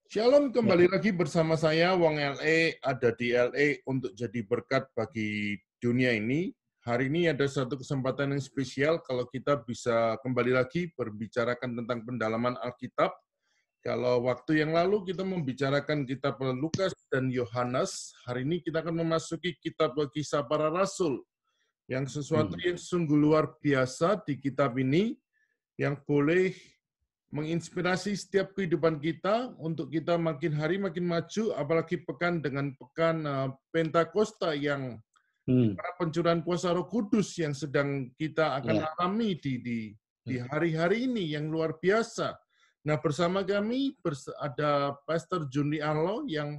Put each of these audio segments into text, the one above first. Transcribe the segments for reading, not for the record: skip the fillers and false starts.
Shalom, Ya. kembali lagi bersama saya, Wong LE, ada di LE untuk jadi berkat bagi dunia ini. Hari ini ada satu kesempatan yang spesial kalau kita bisa kembali lagi berbicarakan tentang pendalaman Alkitab. Kalau waktu yang lalu kita membicarakan kitab Lukas dan Yohanes, hari ini kita akan memasuki kitab Kisah Para Rasul, yang sesuatu yang sungguh luar biasa di kitab ini, yang boleh menginspirasi setiap kehidupan kita untuk kita makin hari makin maju, apalagi pekan dengan pekan Pentakosta yang para pencurahan kuasa Roh Kudus yang sedang kita akan alami di hari-hari ini yang luar biasa. Nah, bersama kami ada Pastor Juni Arlo yang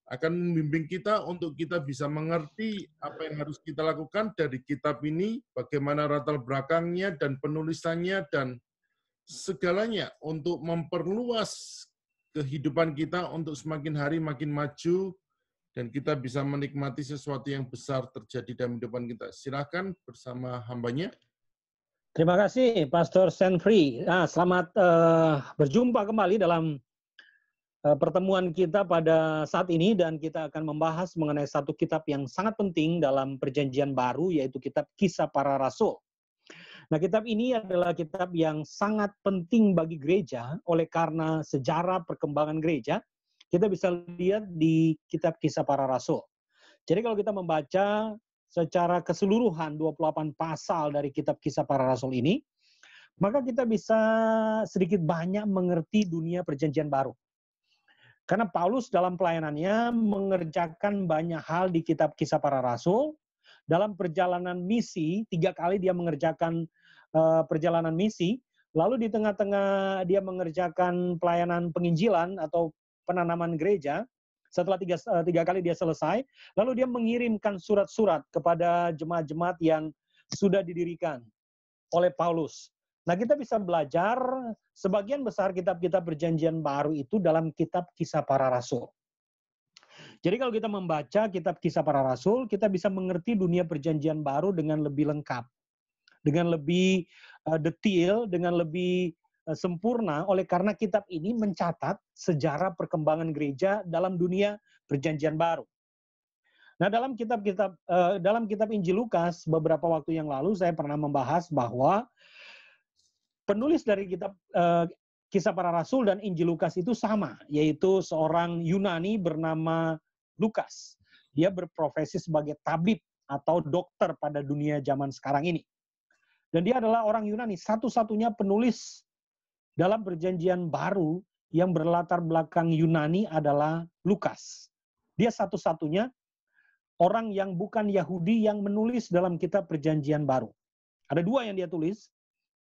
akan membimbing kita untuk kita bisa mengerti apa yang harus kita lakukan dari kitab ini, bagaimana latar belakangnya dan penulisannya dan segalanya untuk memperluas kehidupan kita untuk semakin hari makin maju dan kita bisa menikmati sesuatu yang besar terjadi dalam kehidupan kita. Silakan bersama hambanya. Terima kasih Pastor Senfri. Selamat berjumpa kembali dalam pertemuan kita pada saat ini, dan kita akan membahas mengenai satu kitab yang sangat penting dalam Perjanjian Baru, yaitu kitab Kisah Para Rasul. Nah, kitab ini adalah kitab yang sangat penting bagi gereja oleh karena sejarah perkembangan gereja. Kita bisa lihat di kitab Kisah Para Rasul. Jadi kalau kita membaca secara keseluruhan 28 pasal dari kitab Kisah Para Rasul ini, maka kita bisa sedikit banyak mengerti dunia Perjanjian Baru. Karena Paulus dalam pelayanannya mengerjakan banyak hal di kitab Kisah Para Rasul. Dalam perjalanan misi, 3 kali dia mengerjakan perjalanan misi. Lalu di tengah-tengah dia mengerjakan pelayanan penginjilan atau penanaman gereja. Setelah tiga kali dia selesai, lalu dia mengirimkan surat-surat kepada jemaat-jemaat yang sudah didirikan oleh Paulus. Nah, kita bisa belajar sebagian besar kitab-kitab Perjanjian Baru itu dalam kitab Kisah Para Rasul. Jadi kalau kita membaca kitab Kisah Para Rasul, kita bisa mengerti dunia Perjanjian Baru dengan lebih lengkap, dengan lebih detail, dengan lebih sempurna, oleh karena kitab ini mencatat sejarah perkembangan gereja dalam dunia Perjanjian Baru. Nah, dalam kitab Injil Lukas beberapa waktu yang lalu saya pernah membahas bahwa penulis dari kitab Kisah Para Rasul dan Injil Lukas itu sama, yaitu seorang Yunani bernama Lukas. Dia berprofesi sebagai tabib atau dokter pada dunia zaman sekarang ini. Dan dia adalah orang Yunani, satu-satunya penulis dalam Perjanjian Baru yang berlatar belakang Yunani adalah Lukas. Dia satu-satunya orang yang bukan Yahudi yang menulis dalam kitab Perjanjian Baru. Ada 2 yang dia tulis.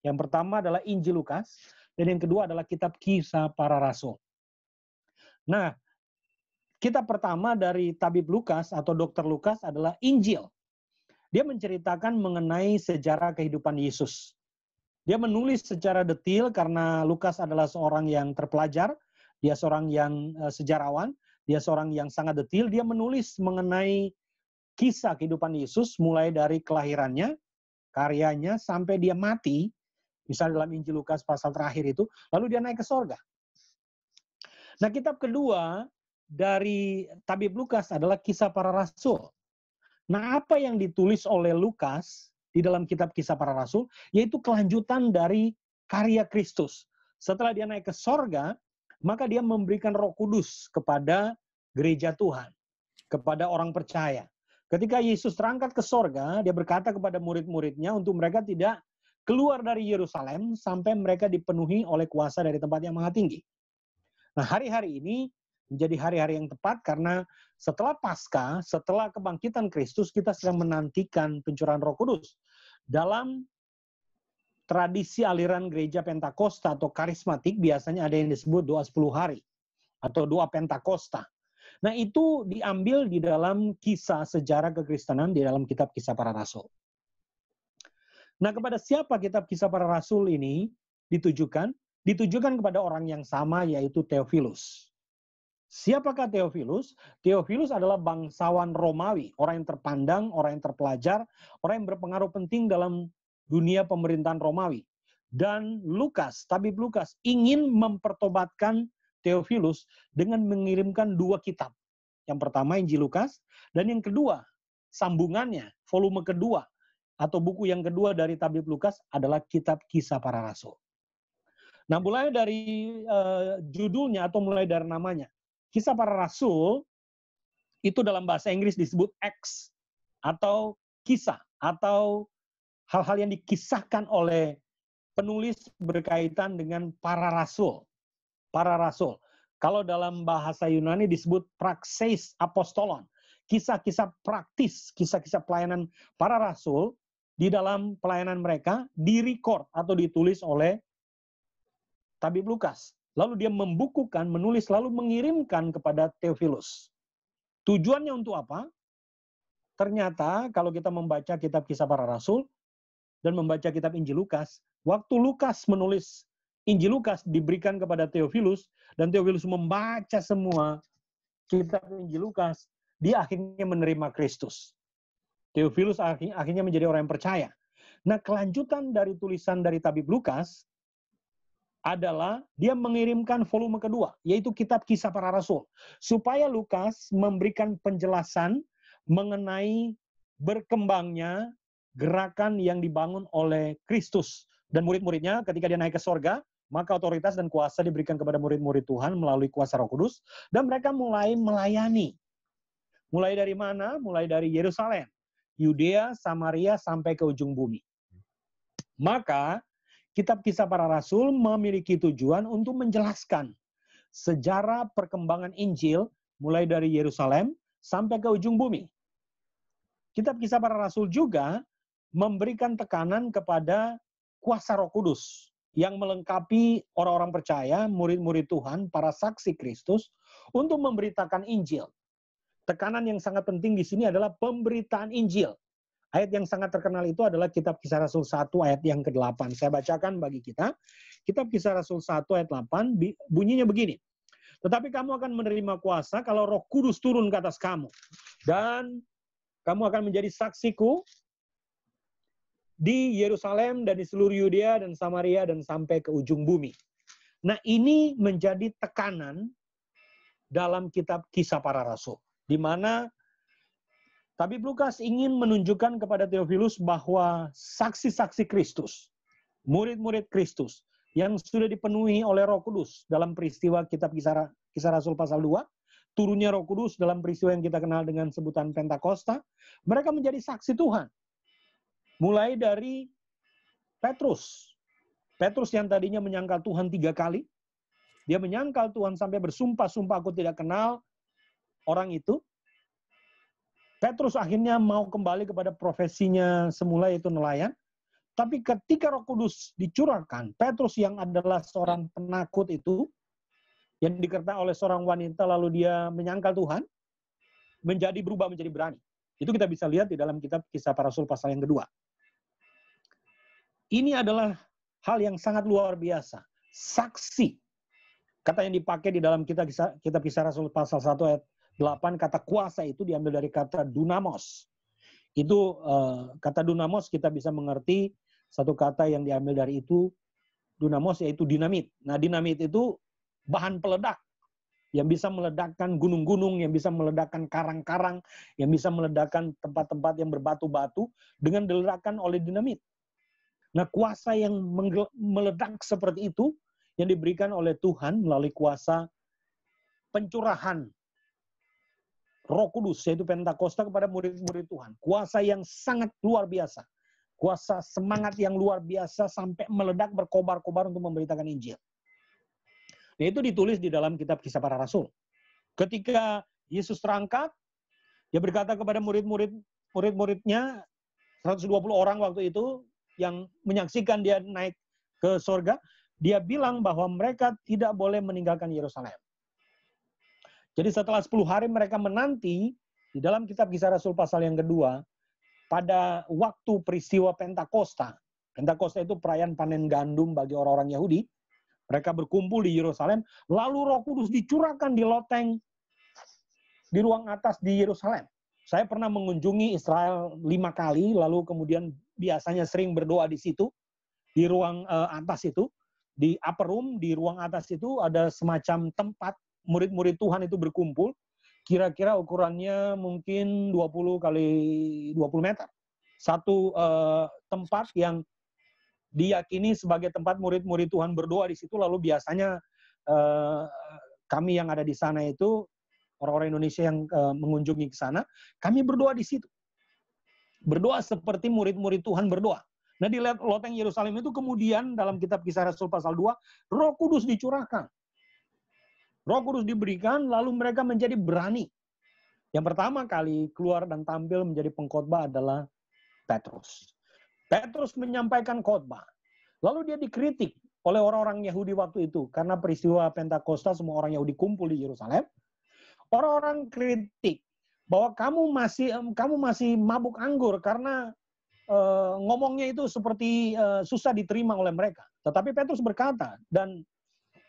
Yang pertama adalah Injil Lukas, dan yang kedua adalah kitab Kisah Para Rasul. Nah, kitab pertama dari tabib Lukas atau dokter Lukas adalah Injil. Dia menceritakan mengenai sejarah kehidupan Yesus. Dia menulis secara detail karena Lukas adalah seorang yang terpelajar, dia seorang yang sejarawan, dia seorang yang sangat detail. Dia menulis mengenai kisah kehidupan Yesus mulai dari kelahirannya, karyanya, sampai dia mati. Misalnya dalam Injil Lukas pasal terakhir itu, lalu dia naik ke sorga. Nah, kitab kedua dari tabib Lukas adalah Kisah Para Rasul. Nah, apa yang ditulis oleh Lukas di dalam kitab Kisah Para Rasul, yaitu kelanjutan dari karya Kristus. Setelah dia naik ke sorga, maka dia memberikan Roh Kudus kepada gereja Tuhan, kepada orang percaya. Ketika Yesus terangkat ke sorga, dia berkata kepada murid-muridnya untuk mereka tidak keluar dari Yerusalem sampai mereka dipenuhi oleh kuasa dari tempat yang maha tinggi. Nah, hari-hari ini menjadi hari-hari yang tepat karena setelah Paskah, setelah kebangkitan Kristus, kita sedang menantikan pencurahan Roh Kudus. Dalam tradisi aliran gereja Pentakosta atau karismatik, biasanya ada yang disebut doa 10 hari atau doa Pentakosta. Nah, itu diambil di dalam kisah sejarah kekristenan di dalam kitab Kisah Para Rasul. Nah, kepada siapa kitab Kisah Para Rasul ini ditujukan? Ditujukan kepada orang yang sama, yaitu Theophilus. Siapakah Theophilus? Theophilus adalah bangsawan Romawi, orang yang terpandang, orang yang terpelajar, orang yang berpengaruh penting dalam dunia pemerintahan Romawi. Dan Lukas, tabib Lukas, ingin mempertobatkan Theophilus dengan mengirimkan 2 kitab. Yang pertama Injil Lukas, dan yang kedua sambungannya, volume kedua atau buku yang kedua dari tabib Lukas adalah kitab Kisah Para Rasul. Nah, mulai dari judulnya atau mulai dari namanya, Kisah Para Rasul itu dalam bahasa Inggris disebut Acts atau kisah atau hal-hal yang dikisahkan oleh penulis berkaitan dengan para rasul. Para rasul. Kalau dalam bahasa Yunani disebut praxeis apostolon. Kisah-kisah praktis, kisah-kisah pelayanan para rasul di dalam pelayanan mereka direcord atau ditulis oleh tabib Lukas. Lalu dia membukukan, menulis, lalu mengirimkan kepada Theophilus. Tujuannya untuk apa? Ternyata kalau kita membaca kitab Kisah Para Rasul dan membaca kitab Injil Lukas, waktu Lukas menulis Injil Lukas diberikan kepada Theophilus, dan Theophilus membaca semua kitab Injil Lukas, dia akhirnya menerima Kristus. Theophilus akhirnya menjadi orang yang percaya. Nah, kelanjutan dari tulisan dari tabib Lukas adalah dia mengirimkan volume kedua, yaitu kitab Kisah Para Rasul. Supaya Lukas memberikan penjelasan mengenai berkembangnya gerakan yang dibangun oleh Kristus dan murid-muridnya ketika dia naik ke sorga, maka otoritas dan kuasa diberikan kepada murid-murid Tuhan melalui kuasa Roh Kudus, dan mereka mulai melayani. Mulai dari mana? Mulai dari Yerusalem, Yudea, Samaria, sampai ke ujung bumi. Maka kitab Kisah Para Rasul memiliki tujuan untuk menjelaskan sejarah perkembangan Injil mulai dari Yerusalem sampai ke ujung bumi. Kitab Kisah Para Rasul juga memberikan tekanan kepada kuasa Roh Kudus yang melengkapi orang-orang percaya, murid-murid Tuhan, para saksi Kristus untuk memberitakan Injil. Tekanan yang sangat penting di sini adalah pemberitaan Injil. Ayat yang sangat terkenal itu adalah kitab Kisah Rasul 1 ayat yang ke-8. Saya bacakan bagi kita. Kitab Kisah Rasul 1 ayat 8 bunyinya begini. Tetapi kamu akan menerima kuasa kalau Roh Kudus turun ke atas kamu. Dan kamu akan menjadi saksiku di Yerusalem dan di seluruh Yudea dan Samaria dan sampai ke ujung bumi. Nah, ini menjadi tekanan dalam kitab Kisah Para Rasul, di mana tabib Lukas ingin menunjukkan kepada Theophilus bahwa saksi-saksi Kristus, murid-murid Kristus yang sudah dipenuhi oleh Roh Kudus dalam peristiwa kitab Kisah Rasul pasal 2, turunnya Roh Kudus dalam peristiwa yang kita kenal dengan sebutan Pentakosta, mereka menjadi saksi Tuhan. Mulai dari Petrus. Petrus yang tadinya menyangkal Tuhan 3 kali, dia menyangkal Tuhan sampai bersumpah-sumpah, aku tidak kenal orang itu. Petrus akhirnya mau kembali kepada profesinya semula, yaitu nelayan. Tapi ketika Roh Kudus dicurahkan, Petrus yang adalah seorang penakut itu, yang dikerta oleh seorang wanita lalu dia menyangkal Tuhan, berubah menjadi berani. Itu kita bisa lihat di dalam kitab Kisah Para Rasul pasal yang kedua. Ini adalah hal yang sangat luar biasa. Saksi. Kata yang dipakai di dalam kitab Kisah Rasul pasal 1 ayat 8, kata kuasa itu diambil dari kata dunamos. Itu kata dunamos kita bisa mengerti satu kata yang diambil dari itu, dunamos, yaitu dinamit. Nah, dinamit itu bahan peledak yang bisa meledakkan gunung-gunung, yang bisa meledakkan karang-karang, yang bisa meledakkan tempat-tempat yang berbatu-batu dengan diledakkan oleh dinamit. Nah, kuasa yang meledak seperti itu yang diberikan oleh Tuhan melalui kuasa pencurahan Roh Kudus, yaitu Pentakosta kepada murid-murid Tuhan. Kuasa yang sangat luar biasa. Kuasa semangat yang luar biasa sampai meledak, berkobar-kobar untuk memberitakan Injil. Nah, itu ditulis di dalam kitab Kisah Para Rasul. Ketika Yesus terangkat, dia berkata kepada murid-muridnya, 120 orang waktu itu, yang menyaksikan dia naik ke sorga, dia bilang bahwa mereka tidak boleh meninggalkan Yerusalem. Jadi setelah 10 hari mereka menanti, di dalam kitab Kisah Rasul pasal yang kedua, pada waktu peristiwa Pentakosta. Pentakosta itu perayaan panen gandum bagi orang-orang Yahudi. Mereka berkumpul di Yerusalem, lalu Roh Kudus dicurahkan di loteng di ruang atas di Yerusalem. Saya pernah mengunjungi Israel 5 kali, lalu kemudian biasanya sering berdoa di situ, di ruang atas itu. di upper room, di ruang atas itu ada semacam tempat murid-murid Tuhan itu berkumpul. Kira-kira ukurannya mungkin 20 kali 20 meter. Satu tempat yang diyakini sebagai tempat murid-murid Tuhan berdoa di situ. Lalu biasanya kami yang ada di sana itu, orang-orang Indonesia yang mengunjungi ke sana, kami berdoa di situ. Berdoa seperti murid-murid Tuhan berdoa. Nah, di loteng Yerusalem itu kemudian dalam kitab Kisah Rasul pasal 2, Roh Kudus dicurahkan. Roh Kudus diberikan, lalu mereka menjadi berani. Yang pertama kali keluar dan tampil menjadi pengkhotbah adalah Petrus. Petrus menyampaikan khotbah. Lalu dia dikritik oleh orang-orang Yahudi waktu itu. Karena peristiwa Pentakosta, semua orang Yahudi kumpul di Yerusalem. Orang-orang kritik bahwa kamu masih mabuk anggur karena ngomongnya itu seperti susah diterima oleh mereka. Tetapi Petrus berkata, dan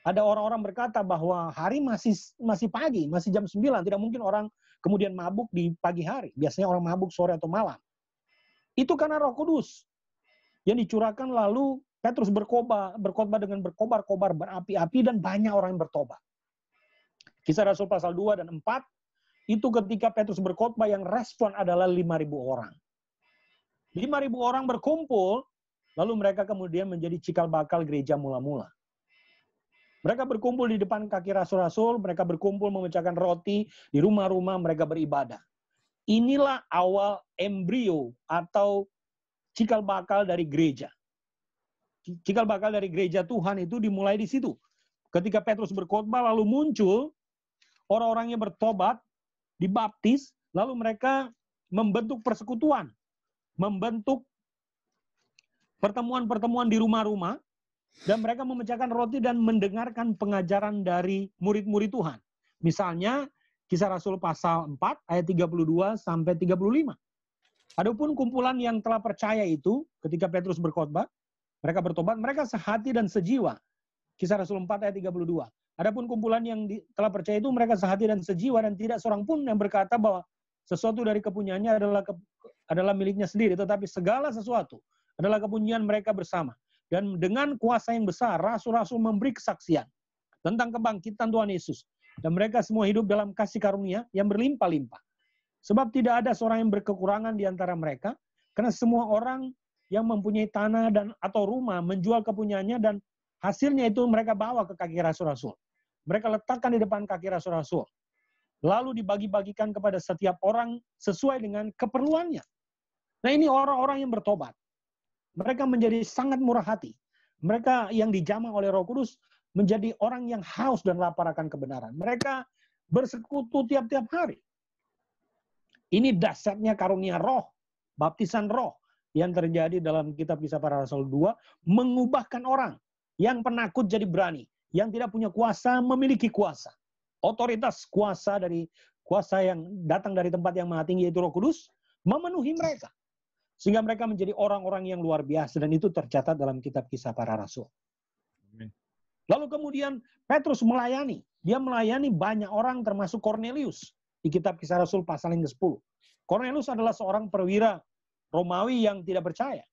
ada orang-orang berkata bahwa hari masih pagi, masih jam 9. Tidak mungkin orang kemudian mabuk di pagi hari. Biasanya orang mabuk sore atau malam. Itu karena Roh Kudus yang dicurahkan, lalu Petrus berkhotbah dengan berkobar-kobar, berapi-api, dan banyak orang yang bertobat. Kisah Rasul pasal 2 dan 4, itu ketika Petrus berkhotbah yang respon adalah 5.000 orang. 5.000 orang berkumpul, lalu mereka kemudian menjadi cikal bakal gereja mula-mula. Mereka berkumpul di depan kaki rasul-rasul, mereka berkumpul memecahkan roti, di rumah-rumah mereka beribadah. Inilah awal embrio atau cikal bakal dari gereja. Cikal bakal dari gereja Tuhan itu dimulai di situ. Ketika Petrus berkhotbah, lalu muncul orang-orang yang bertobat, dibaptis, lalu mereka membentuk persekutuan, membentuk pertemuan-pertemuan di rumah-rumah, dan mereka memecahkan roti dan mendengarkan pengajaran dari murid-murid Tuhan. Misalnya, Kisah Rasul pasal 4 ayat 32 sampai 35. Adapun kumpulan yang telah percaya itu, ketika Petrus berkhotbah, mereka bertobat, mereka sehati dan sejiwa. Kisah Rasul 4 ayat 32. Adapun kumpulan yang telah percaya itu, mereka sehati dan sejiwa, dan tidak seorang pun yang berkata bahwa sesuatu dari kepunyaannya adalah miliknya sendiri, tetapi segala sesuatu adalah kepunyaan mereka bersama. Dan dengan kuasa yang besar, rasul-rasul memberi kesaksian tentang kebangkitan Tuhan Yesus. Dan mereka semua hidup dalam kasih karunia yang berlimpah-limpah. Sebab tidak ada seorang yang berkekurangan di antara mereka, karena semua orang yang mempunyai tanah atau rumah menjual kepunyaannya, dan hasilnya itu mereka bawa ke kaki rasul-rasul. Mereka letakkan di depan kaki rasul-rasul. Lalu dibagi-bagikan kepada setiap orang sesuai dengan keperluannya. Nah, ini orang-orang yang bertobat. Mereka menjadi sangat murah hati. Mereka yang dijamah oleh Roh Kudus menjadi orang yang haus dan lapar akan kebenaran. Mereka bersekutu tiap-tiap hari. Ini dahsyatnya karunia roh, baptisan roh yang terjadi dalam kitab Kisah Para Rasul 2, mengubahkan orang yang penakut jadi berani, yang tidak punya kuasa memiliki kuasa. Otoritas kuasa yang datang dari tempat yang maha tinggi, yaitu Roh Kudus, memenuhi mereka. Sehingga mereka menjadi orang-orang yang luar biasa, dan itu tercatat dalam kitab Kisah Para Rasul. Lalu kemudian Petrus melayani. Dia melayani banyak orang, termasuk Kornelius. Di kitab Kisah Rasul pasal yang ke-10. Kornelius adalah seorang perwira Romawi yang tidak percaya.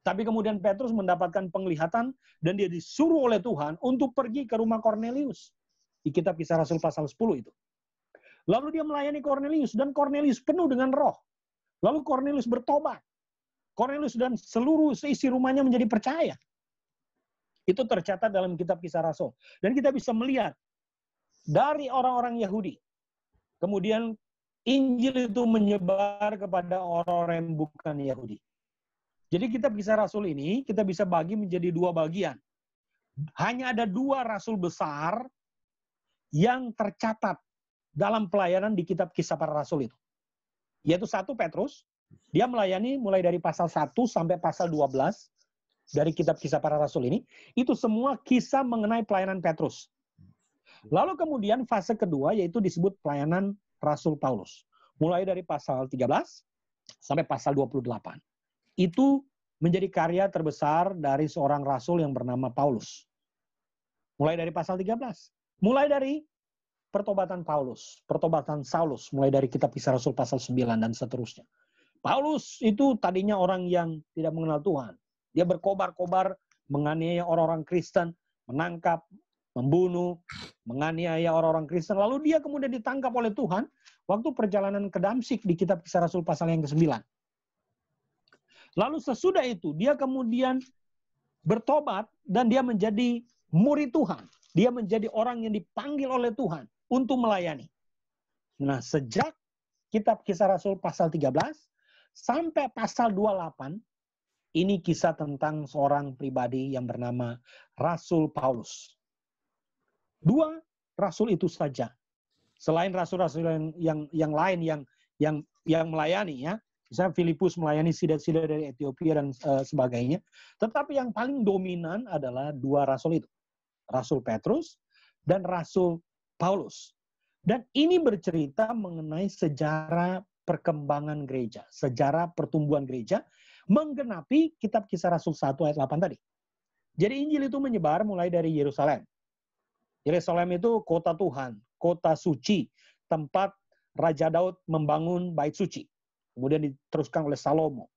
Tapi kemudian Petrus mendapatkan penglihatan, dan dia disuruh oleh Tuhan untuk pergi ke rumah Kornelius. Di kitab Kisah Rasul pasal 10 itu. Lalu dia melayani Kornelius, dan Kornelius penuh dengan roh. Lalu Kornelius bertobat. Kornelius dan seluruh seisi rumahnya menjadi percaya. Itu tercatat dalam kitab Kisah Rasul. Dan kita bisa melihat dari orang-orang Yahudi. Kemudian Injil itu menyebar kepada orang-orang yang bukan Yahudi. Jadi kitab Kisah Rasul ini kita bisa bagi menjadi dua bagian. Hanya ada dua rasul besar yang tercatat dalam pelayanan di kitab Kisah Para Rasul itu. Yaitu satu, Petrus. Dia melayani mulai dari pasal 1 sampai pasal 12 dari kitab Kisah Para Rasul ini. Itu semua kisah mengenai pelayanan Petrus. Lalu kemudian fase kedua yaitu disebut pelayanan Rasul Paulus. Mulai dari pasal 13 sampai pasal 28. Itu menjadi karya terbesar dari seorang rasul yang bernama Paulus. Mulai dari pasal 13. Mulai dari pertobatan Paulus, pertobatan Saulus, mulai dari kitab Kisah Rasul pasal 9 dan seterusnya. Paulus itu tadinya orang yang tidak mengenal Tuhan. Dia berkobar-kobar menganiaya orang-orang Kristen, menangkap, membunuh, menganiaya orang-orang Kristen. Lalu dia kemudian ditangkap oleh Tuhan waktu perjalanan ke Damsyik di kitab Kisah Rasul pasal yang ke-9. Lalu sesudah itu dia kemudian bertobat dan dia menjadi murid Tuhan. Dia menjadi orang yang dipanggil oleh Tuhan untuk melayani. Nah, sejak kitab Kisah Rasul pasal 13 sampai pasal 28, ini kisah tentang seorang pribadi yang bernama Rasul Paulus. 2 rasul itu saja. Selain rasul-rasul yang lain yang melayani, ya. Misalnya Filipus melayani sida-sida dari Ethiopia dan sebagainya. Tetapi yang paling dominan adalah 2 rasul itu. Rasul Petrus dan Rasul Paulus. Dan ini bercerita mengenai sejarah perkembangan gereja, sejarah pertumbuhan gereja, menggenapi kitab Kisah Rasul 1 ayat 8 tadi. Jadi Injil itu menyebar mulai dari Yerusalem. Yerusalem itu kota Tuhan, kota suci, tempat Raja Daud membangun bait suci. Kemudian diteruskan oleh Salomo.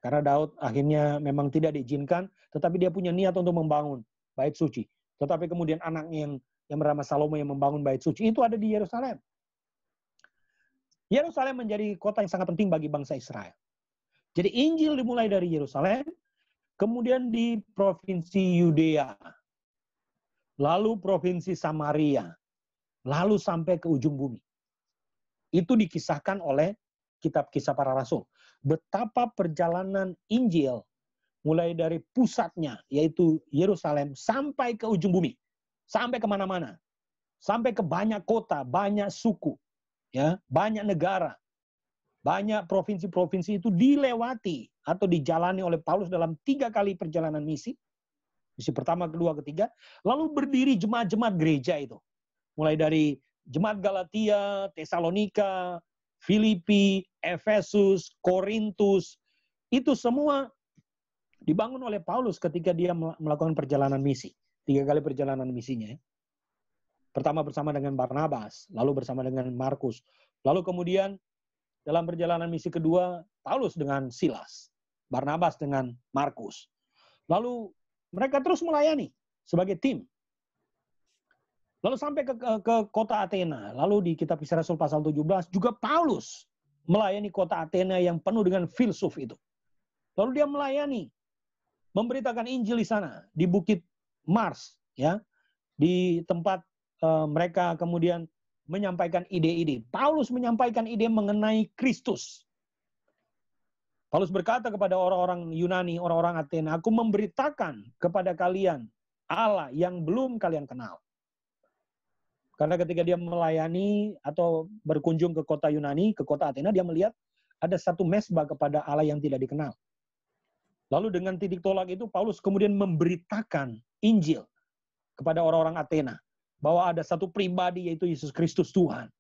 Karena Daud akhirnya memang tidak diizinkan, tetapi dia punya niat untuk membangun bait suci. Tetapi kemudian anaknya yang bernama Salomo yang membangun bait suci itu ada di Yerusalem. Yerusalem menjadi kota yang sangat penting bagi bangsa Israel. Jadi Injil dimulai dari Yerusalem, kemudian di provinsi Yudea, lalu provinsi Samaria, lalu sampai ke ujung bumi. Itu dikisahkan oleh kitab Kisah Para Rasul. Betapa perjalanan Injil mulai dari pusatnya, yaitu Yerusalem, sampai ke ujung bumi. Sampai kemana-mana. Sampai ke banyak kota, banyak suku, ya, banyak negara. Banyak provinsi-provinsi itu dilewati atau dijalani oleh Paulus dalam 3 kali perjalanan misi. Misi pertama, kedua, ketiga. Lalu berdiri jemaat-jemaat gereja itu. Mulai dari jemaat Galatia, Tesalonika, Filipi, Efesus, Korintus. Itu semua dibangun oleh Paulus ketika dia melakukan perjalanan misi. 3 kali perjalanan misinya. Pertama bersama dengan Barnabas, lalu bersama dengan Markus. Lalu kemudian dalam perjalanan misi kedua, Paulus dengan Silas. Barnabas dengan Markus. Lalu mereka terus melayani sebagai tim. Lalu sampai ke kota Athena. Lalu di kitab Kisah Rasul pasal 17 juga Paulus melayani kota Athena yang penuh dengan filsuf itu. Lalu dia melayani, memberitakan Injil di sana, di Bukit Mars, ya, di tempat mereka kemudian menyampaikan ide-ide. Paulus menyampaikan ide mengenai Kristus. Paulus berkata kepada orang-orang Yunani, orang-orang Athena, aku memberitakan kepada kalian Allah yang belum kalian kenal. Karena ketika dia melayani atau berkunjung ke kota Yunani, ke kota Athena, dia melihat ada satu mezbah kepada Allah yang tidak dikenal. Lalu dengan titik tolak itu, Paulus kemudian memberitakan Injil kepada orang-orang Athena. Bahwa ada satu pribadi yaitu Yesus Kristus Tuhan.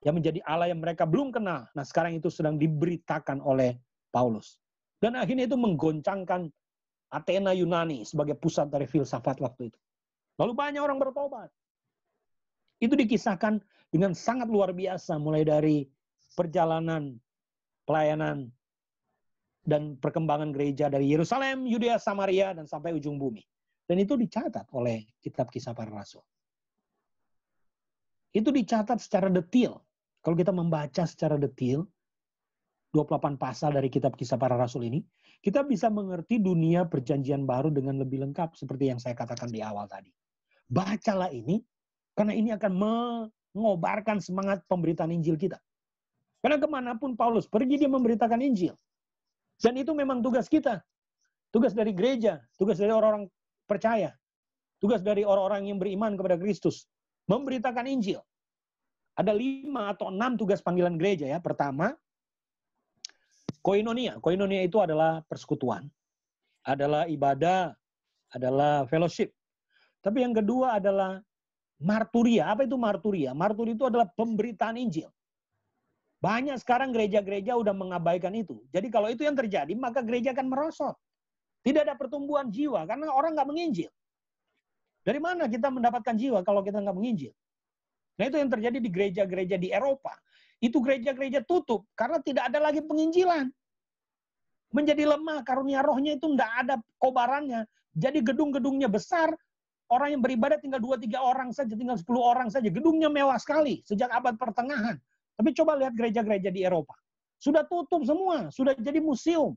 Yang menjadi Allah yang mereka belum kenal. Nah sekarang itu sedang diberitakan oleh Paulus. Dan akhirnya itu menggoncangkan Athena Yunani sebagai pusat dari filsafat waktu itu. Lalu banyak orang bertobat. Itu dikisahkan dengan sangat luar biasa. Mulai dari perjalanan, pelayanan, dan perkembangan gereja dari Yerusalem, Yudea, Samaria, dan sampai ujung bumi. Dan itu dicatat oleh kitab Kisah Para Rasul. Itu dicatat secara detail. Kalau kita membaca secara detail, 28 pasal dari kitab Kisah Para Rasul ini, kita bisa mengerti dunia perjanjian baru dengan lebih lengkap, seperti yang saya katakan di awal tadi. Bacalah ini, karena ini akan mengobarkan semangat pemberitaan Injil kita. Karena kemanapun Paulus pergi, dia memberitakan Injil. Dan itu memang tugas kita. Tugas dari gereja, tugas dari orang-orang percaya. Tugas dari orang-orang yang beriman kepada Kristus. Memberitakan Injil. Ada 5 atau 6 tugas panggilan gereja ya. Pertama, koinonia. Koinonia itu adalah persekutuan. Adalah ibadah, adalah fellowship. Tapi yang kedua adalah marturia. Apa itu marturia? Marturia itu adalah pemberitaan Injil. Banyak sekarang gereja-gereja udah mengabaikan itu. Jadi kalau itu yang terjadi, maka gereja akan merosot. Tidak ada pertumbuhan jiwa, karena orang nggak menginjil. Dari mana kita mendapatkan jiwa kalau kita nggak menginjil? Nah itu yang terjadi di gereja-gereja di Eropa. Itu gereja-gereja tutup, karena tidak ada lagi penginjilan. menjadi lemah, karunia rohnya itu tidak ada kobarannya. Jadi gedung-gedungnya besar, orang yang beribadah tinggal 2-3 orang saja, tinggal 10 orang saja. Gedungnya mewah sekali sejak abad pertengahan. Tapi coba lihat gereja-gereja di Eropa. Sudah tutup semua, sudah jadi museum.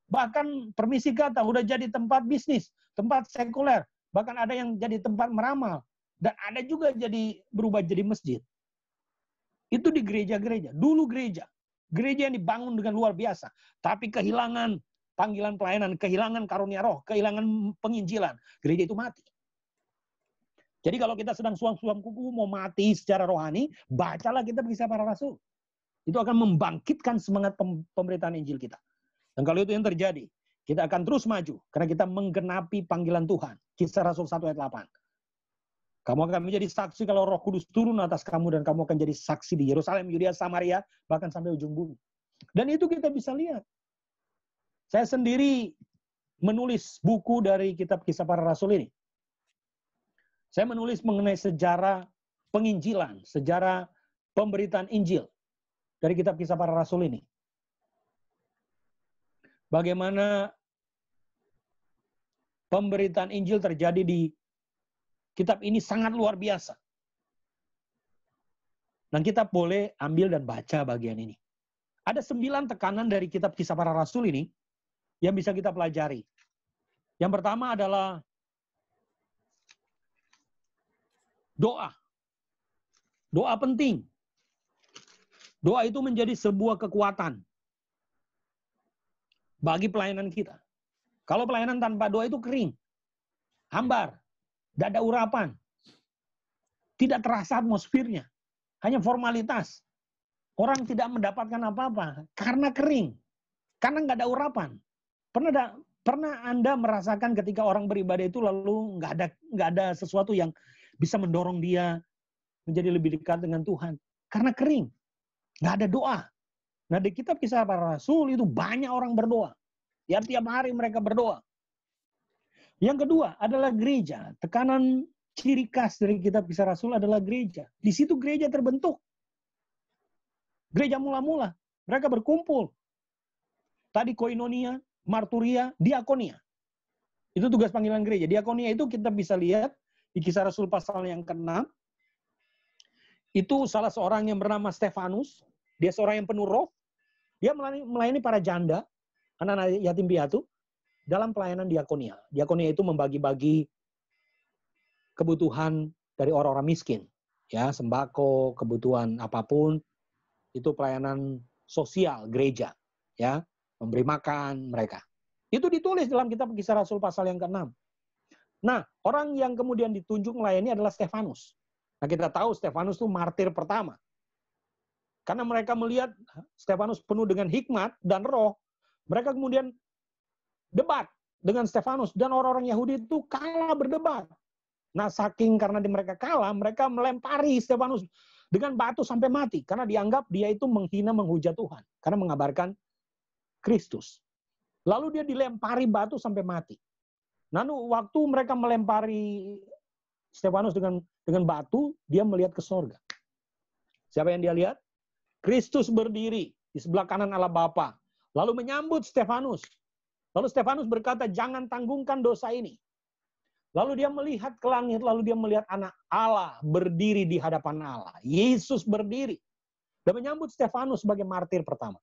Bahkan permisi kata, sudah jadi tempat bisnis, tempat sekuler. Bahkan ada yang jadi tempat meramal. Dan ada juga berubah jadi masjid. Itu di gereja-gereja. Dulu gereja. Gereja yang dibangun dengan luar biasa. Tapi kehilangan panggilan pelayanan, kehilangan karunia roh, kehilangan penginjilan. Gereja itu mati. Jadi kalau kita sedang suam-suam kuku, mau mati secara rohani, bacalah kitab Kisah Para Rasul. Itu akan membangkitkan semangat pemberitaan Injil kita. Dan kalau itu yang terjadi, kita akan terus maju. Karena kita menggenapi panggilan Tuhan. Kisah Rasul 1 ayat 8. Kamu akan menjadi saksi kalau Roh Kudus turun atas kamu dan kamu akan jadi saksi di Yerusalem, Yudea, Samaria, bahkan sampai ujung bumi. Dan itu kita bisa lihat. Saya sendiri menulis buku dari kitab Kisah Para Rasul ini. Saya menulis mengenai sejarah penginjilan, sejarah pemberitaan Injil dari kitab Kisah Para Rasul ini. Bagaimana pemberitaan Injil terjadi di kitab ini sangat luar biasa. Dan kita boleh ambil dan baca bagian ini. Ada 9 tekanan dari kitab Kisah Para Rasul ini yang bisa kita pelajari. Yang pertama adalah doa. Doa penting. Doa itu menjadi sebuah kekuatan bagi pelayanan kita. Kalau pelayanan tanpa doa itu kering, hambar, tidak ada urapan. Tidak terasa atmosfernya. Hanya formalitas. Orang tidak mendapatkan apa-apa karena kering. Karena nggak ada urapan. Pernah Anda merasakan ketika orang beribadah itu lalu nggak ada sesuatu yang bisa mendorong dia menjadi lebih dekat dengan Tuhan. Karena kering. Nggak ada doa. Nah di kitab Kisah Para Rasul itu banyak orang berdoa. Ya tiap hari mereka berdoa. Yang kedua adalah gereja. Tekanan ciri khas dari kitab Kisah Rasul adalah gereja. Di situ gereja terbentuk. Gereja mula-mula. Mereka berkumpul. Tadi koinonia, marturia, diakonia. Itu tugas panggilan gereja. Diakonia itu kita bisa lihat di Kisah Rasul pasal yang ke-6. Itu salah seorang yang bernama Stefanus. Dia seorang yang penuh roh. Dia melayani para janda, anak-anak yatim piatu, dalam pelayanan diakonia. Diakonia itu membagi-bagi kebutuhan dari orang-orang miskin. Ya, sembako, kebutuhan apapun. Itu pelayanan sosial gereja. Ya, memberi makan mereka. Itu ditulis dalam kitab Kisah Rasul pasal yang ke-6. Nah, orang yang kemudian ditunjuk melayani adalah Stefanus. Nah, kita tahu Stefanus itu martir pertama. Karena mereka melihat Stefanus penuh dengan hikmat dan roh, mereka kemudian debat dengan Stefanus. Dan orang-orang Yahudi itu kalah berdebat. Nah, saking karena mereka kalah, mereka melempari Stefanus dengan batu sampai mati. Karena dianggap dia itu menghina, menghujat Tuhan. Karena mengabarkan Kristus. Lalu dia dilempari batu sampai mati. Lalu waktu mereka melempari Stefanus dengan batu, dia melihat ke sorga. Siapa yang dia lihat? Kristus berdiri di sebelah kanan Allah Bapa. Lalu menyambut Stefanus. Lalu Stefanus berkata, jangan tanggungan dosa ini. Lalu dia melihat ke langit, lalu dia melihat anak Allah berdiri di hadapan Allah. Yesus berdiri. Dan menyambut Stefanus sebagai martir pertama.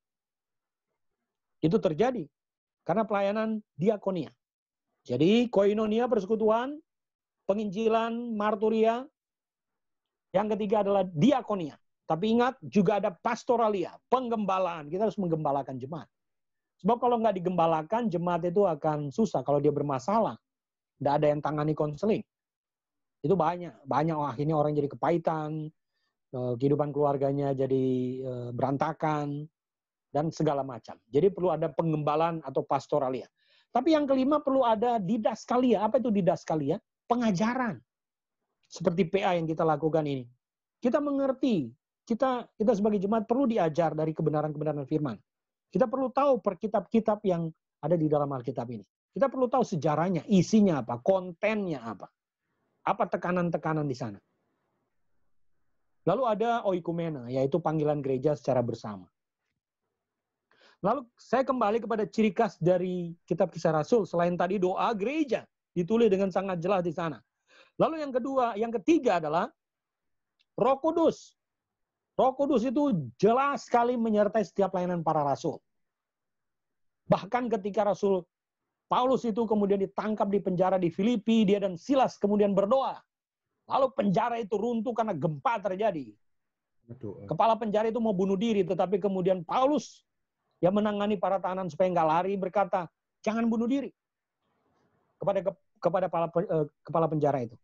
Itu terjadi karena pelayanan diakonia. Jadi koinonia, persekutuan, penginjilan, marturia. Yang ketiga adalah diakonia. Tapi ingat, juga ada pastoralia, penggembalaan. Kita harus menggembalakan jemaat. Sebab kalau nggak digembalakan, jemaat itu akan susah. Kalau dia bermasalah, nggak ada yang tangani konseling. Itu banyak. Akhirnya orang jadi kepahitan, kehidupan keluarganya jadi berantakan, dan segala macam. Jadi perlu ada penggembalaan atau pastoralia. Tapi yang kelima perlu ada didaskalia. Apa itu didaskalia? Pengajaran. Seperti PA yang kita lakukan ini. Kita mengerti. Kita sebagai jemaat perlu diajar dari kebenaran-kebenaran firman. Kita perlu tahu perkitab-kitab yang ada di dalam Alkitab ini. Kita perlu tahu sejarahnya, isinya apa, kontennya apa. Apa tekanan-tekanan di sana. Lalu ada oikumena, yaitu panggilan gereja secara bersama. Lalu saya kembali kepada ciri khas dari kitab Kisah Rasul, selain tadi doa gereja, ditulis dengan sangat jelas di sana. Lalu yang ketiga adalah Roh Kudus. Roh Kudus itu jelas sekali menyertai setiap pelayanan para rasul. Bahkan ketika Rasul Paulus itu kemudian ditangkap di penjara di Filipi, dia dan Silas kemudian berdoa. Lalu penjara itu runtuh karena gempa terjadi. Kepala penjara itu mau bunuh diri, tetapi kemudian Paulus yang menangani para tahanan supaya nggak lari berkata, jangan bunuh diri kepada kepala penjara itu.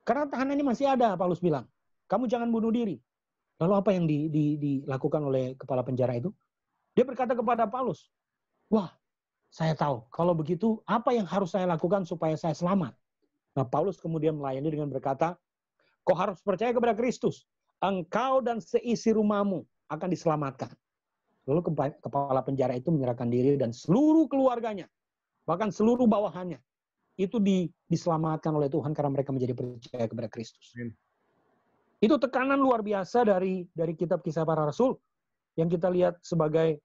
Karena tahanan ini masih ada, Paulus bilang, kamu jangan bunuh diri. Lalu apa yang dilakukan oleh kepala penjara itu? Dia berkata kepada Paulus, wah, saya tahu, kalau begitu apa yang harus saya lakukan supaya saya selamat? Nah, Paulus kemudian melayani dengan berkata, kau harus percaya kepada Kristus. Engkau dan seisi rumahmu akan diselamatkan. Lalu kepala penjara itu menyerahkan diri dan seluruh keluarganya, bahkan seluruh bawahannya, itu diselamatkan oleh Tuhan karena mereka menjadi percaya kepada Kristus. Itu tekanan luar biasa dari kitab Kisah Para Rasul yang kita lihat sebagai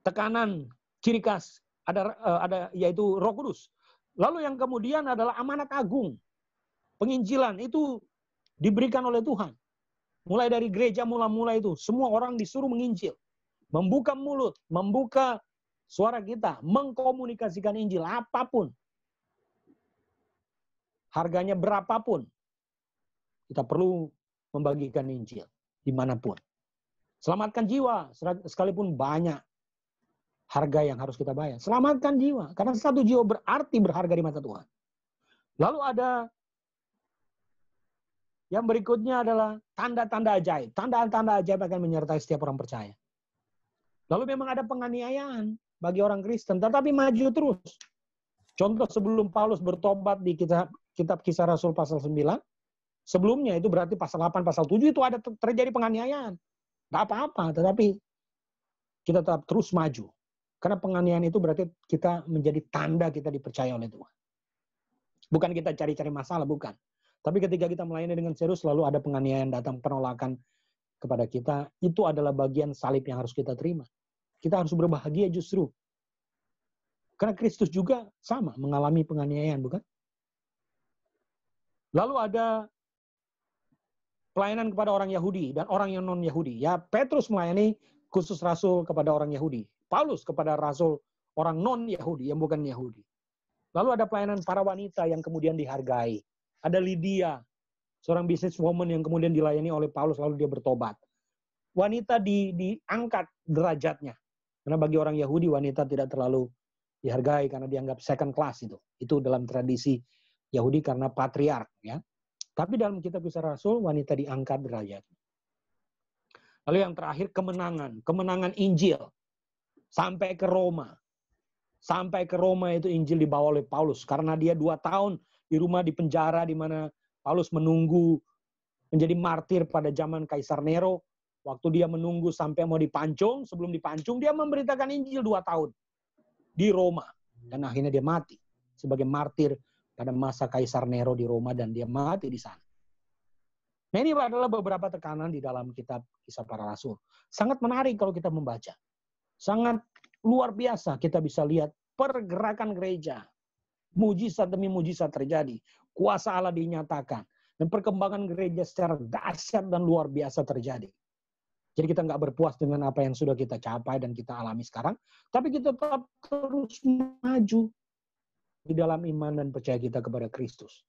tekanan ciri khas ada yaitu Roh Kudus. Lalu yang kemudian adalah amanat agung. Penginjilan itu diberikan oleh Tuhan. Mulai dari gereja mula-mula itu, semua orang disuruh menginjil. Membuka mulut, membuka suara kita, mengkomunikasikan Injil apapun. Harganya berapapun. Kita perlu membagikan Injil dimanapun. Selamatkan jiwa, sekalipun banyak harga yang harus kita bayar. Selamatkan jiwa, karena satu jiwa berarti berharga di mata Tuhan. Lalu ada yang berikutnya adalah tanda-tanda ajaib. Tanda-tanda ajaib akan menyertai setiap orang percaya. Lalu memang ada penganiayaan bagi orang Kristen, tetapi maju terus. Contoh sebelum Paulus bertobat di kitab Kisah Rasul pasal 9, sebelumnya itu berarti pasal 8, pasal 7 itu ada terjadi penganiayaan. Tidak apa-apa, tetapi kita tetap terus maju. Karena penganiayaan itu berarti kita menjadi tanda kita dipercaya oleh Tuhan. Bukan kita cari-cari masalah, bukan. Tapi ketika kita melayani dengan serius, lalu ada penganiayaan datang, penolakan kepada kita, itu adalah bagian salib yang harus kita terima. Kita harus berbahagia justru. Karena Kristus juga sama, mengalami penganiayaan, bukan? Lalu ada pelayanan kepada orang Yahudi dan orang yang non-Yahudi. Ya, Petrus melayani khusus rasul kepada orang Yahudi. Paulus kepada rasul orang non-Yahudi, yang bukan Yahudi. Lalu ada pelayanan para wanita yang kemudian dihargai. Ada Lydia, seorang businesswoman yang kemudian dilayani oleh Paulus, lalu dia bertobat. Wanita diangkat derajatnya. Karena bagi orang Yahudi, wanita tidak terlalu dihargai karena dianggap second class itu. Itu dalam tradisi Yahudi karena patriark. Ya. Tapi dalam kitab Kisah Rasul, wanita diangkat derajatnya. Lalu yang terakhir, kemenangan. Kemenangan Injil. Sampai ke Roma. Sampai ke Roma itu Injil dibawa oleh Paulus. Karena dia 2 tahun di rumah di penjara di mana Paulus menunggu menjadi martir pada zaman Kaisar Nero. Waktu dia menunggu sampai mau dipancung, sebelum dipancung dia memberitakan Injil 2 tahun di Roma. Dan akhirnya dia mati sebagai martir pada masa Kaisar Nero di Roma dan dia mati di sana. Nah, ini adalah beberapa tekanan di dalam kitab Kisah Para Rasul. Sangat menarik kalau kita membaca. Sangat luar biasa kita bisa lihat pergerakan gereja. Mujizat demi mujizat terjadi. Kuasa Allah dinyatakan. Dan perkembangan gereja secara dahsyat dan luar biasa terjadi. Jadi kita nggak berpuas dengan apa yang sudah kita capai dan kita alami sekarang. Tapi kita tetap terus maju di dalam iman dan percaya kita kepada Kristus.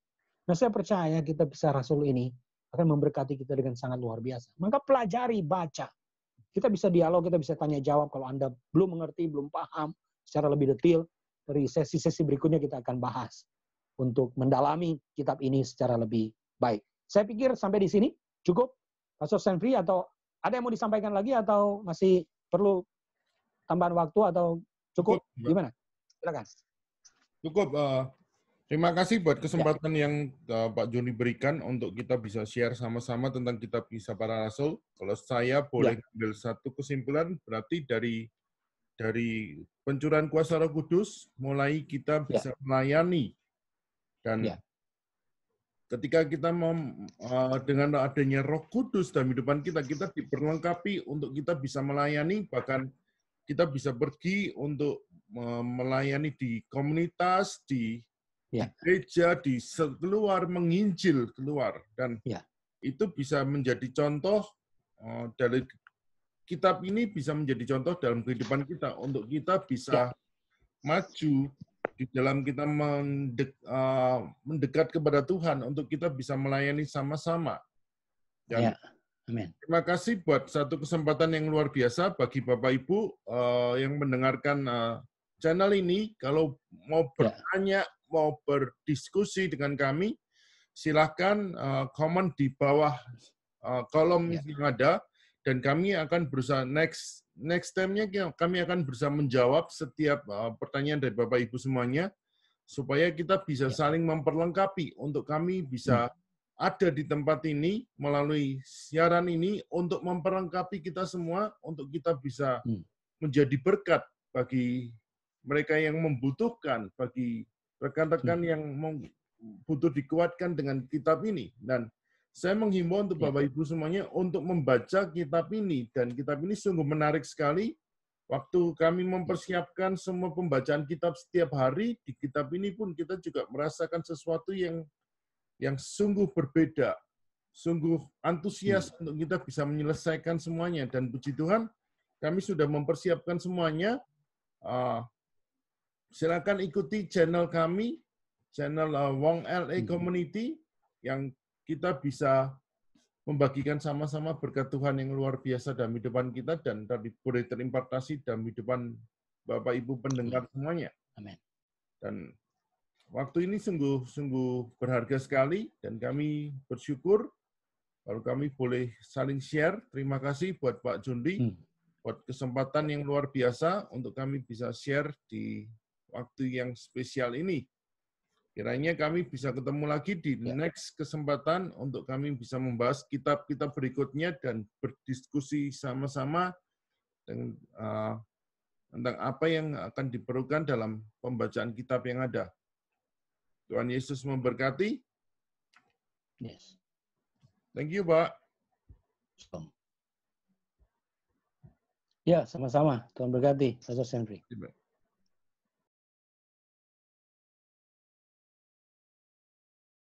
Nah, saya percaya kita Kisah Rasul ini akan memberkati kita dengan sangat luar biasa. Maka pelajari, baca. Kita bisa dialog, kita bisa tanya jawab kalau Anda belum mengerti, belum paham secara lebih detail. Dari sesi-sesi berikutnya kita akan bahas untuk mendalami kitab ini secara lebih baik. Saya pikir sampai di sini cukup. Pastor Sanfri, atau ada yang mau disampaikan lagi atau masih perlu tambahan waktu atau cukup? Gimana? Silakan. Cukup. Terima kasih buat kesempatan yang Pak Joni berikan untuk kita bisa share sama-sama tentang kitab Kisah Para Rasul. Kalau saya boleh ambil satu kesimpulan, berarti dari pencurahan kuasa Roh Kudus, mulai kita bisa melayani. Dan ketika kita dengan adanya Roh Kudus dalam kehidupan kita, kita diperlengkapi untuk kita bisa melayani, bahkan kita bisa pergi untuk melayani di komunitas, di gereja, di keluar, menginjil keluar. Dan itu bisa menjadi contoh dari kitab ini bisa menjadi contoh dalam kehidupan kita untuk kita bisa maju di dalam kita mendekat kepada Tuhan untuk kita bisa melayani sama-sama. Dan terima kasih buat satu kesempatan yang luar biasa bagi Bapak Ibu yang mendengarkan channel ini. Kalau mau bertanya, mau berdiskusi dengan kami, silakan komen di bawah kolom yang ada, dan kami akan berusaha next time-nya kami akan berusaha menjawab setiap pertanyaan dari Bapak Ibu semuanya, supaya kita bisa saling memperlengkapi untuk kami bisa ada di tempat ini melalui siaran ini untuk memperlengkapi kita semua, untuk kita bisa menjadi berkat bagi mereka yang membutuhkan, bagi rekan-rekan yang butuh dikuatkan dengan kitab ini. Dan saya menghimbau untuk Bapak Ibu semuanya untuk membaca kitab ini, dan kitab ini sungguh menarik sekali. Waktu kami mempersiapkan semua pembacaan kitab setiap hari, di kitab ini pun kita juga merasakan sesuatu yang sungguh berbeda, sungguh antusias untuk kita bisa menyelesaikan semuanya. Dan puji Tuhan, kami sudah mempersiapkan semuanya. Silakan ikuti channel kami, channel Wong LA Community, yang kita bisa membagikan sama-sama berkat Tuhan yang luar biasa dalam hidupan kita, dan boleh terimpartasi dalam hidupan Bapak Ibu pendengar semuanya. Amin. Dan waktu ini sungguh berharga sekali, dan kami bersyukur kalau kami boleh saling share. Terima kasih buat Pak Jundi, buat kesempatan yang luar biasa untuk kami bisa share di waktu yang spesial ini. Kiranya kami bisa ketemu lagi di next kesempatan untuk kami bisa membahas kitab-kitab berikutnya dan berdiskusi sama-sama tentang apa yang akan diperlukan dalam pembacaan kitab yang ada. Tuhan Yesus memberkati. Yes. Thank you, Pak. Ya, sama-sama. Tuhan berkati, Pastor Henry.